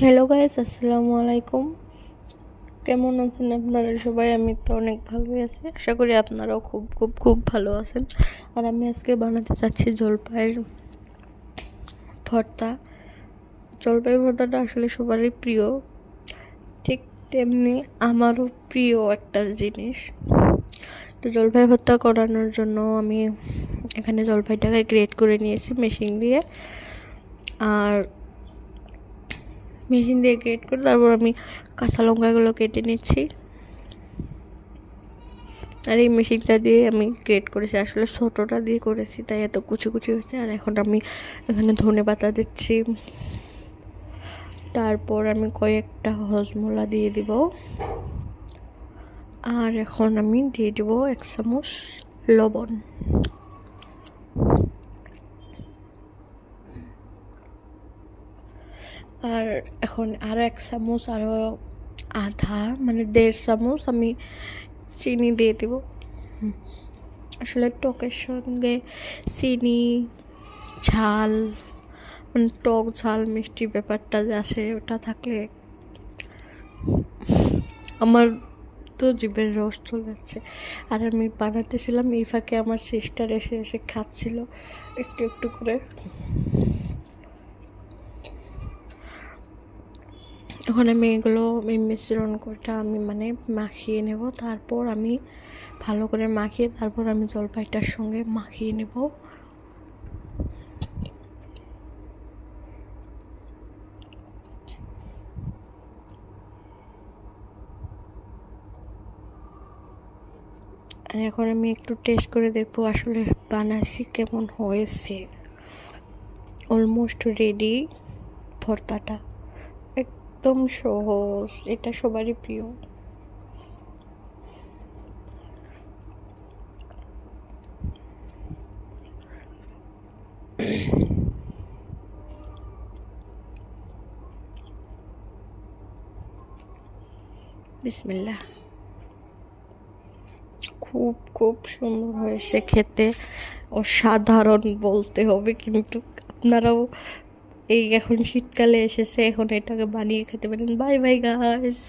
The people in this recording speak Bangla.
হ্যালো গাইস, আসসালামু আলাইকুম। কেমন আছেন আপনারা সবাই? আমি তো অনেক ভালোই আছি। আশা করি আপনারাও খুব খুব খুব ভালো আছেন। আর আমি আজকে বানাতে চাচ্ছি জলপাইয়ের ভর্তা। জলপাই ভর্তাটা আসলে সবারই প্রিয়, ঠিক তেমনি আমারও প্রিয় একটা জিনিস। তো জলপাই ভর্তা করানোর জন্য আমি এখানে জলপাইটাকে গ্রেট করে নিয়েছি মেশিন দিয়ে। আর মেশিন দিয়ে গ্রেট করে তারপর আমি কাঁচা লঙ্কাগুলো কেটে নিচ্ছি। আর এই মেশিনটা দিয়ে আমি গ্রেট করেছি, আসলে ছোটোটা দিয়ে করেছি তাই এত কুচি কুচি হয়েছে। আর এখন আমি এখানে ধনে পাতা দিচ্ছি, তারপর আমি কয়েকটা হজমোলা দিয়ে দিব। আর এখন আমি দিয়ে দিব 1 চামচ লবণ। আর এখন আরও 1 চামচ, আরও আধা মানে 1.5 চামচ আমি চিনি দিয়ে দিব। আসলে টকের সঙ্গে চিনি, ঝাল মানে টক ঝাল মিষ্টি ব্যাপারটা যে আসে, ওটা থাকলে আমার তো জিভের রস চলে যাচ্ছে। আর আমি বানাতেছিলাম, এই ফাঁকে আমার সিস্টার এসে এসে খাচ্ছিল একটু একটু করে। এখন আমি এগুলো এই মিশ্রণ করটা আমি মাখিয়ে নেব। তারপর আমি ভালো করে মাখিয়ে তারপর আমি জলপাইটার সঙ্গে মাখিয়ে নেব। আর এখন আমি একটু টেস্ট করে দেখবো আসলে বানাইছি কেমন হয়েছে। অলমোস্ট রেডি ভর্তাটা, একদম সহজ, এটা সবারই প্রিয়। বিসমিল্লাহ। খুব খুব সুন্দর হয়েছে খেতে, অসাধারণ বলতে হবে। কিন্তু আপনারাও এই এখন শীতকালে এসেছে, এখন এটাকে বানিয়ে খেতে পারেন। Bye bye guys.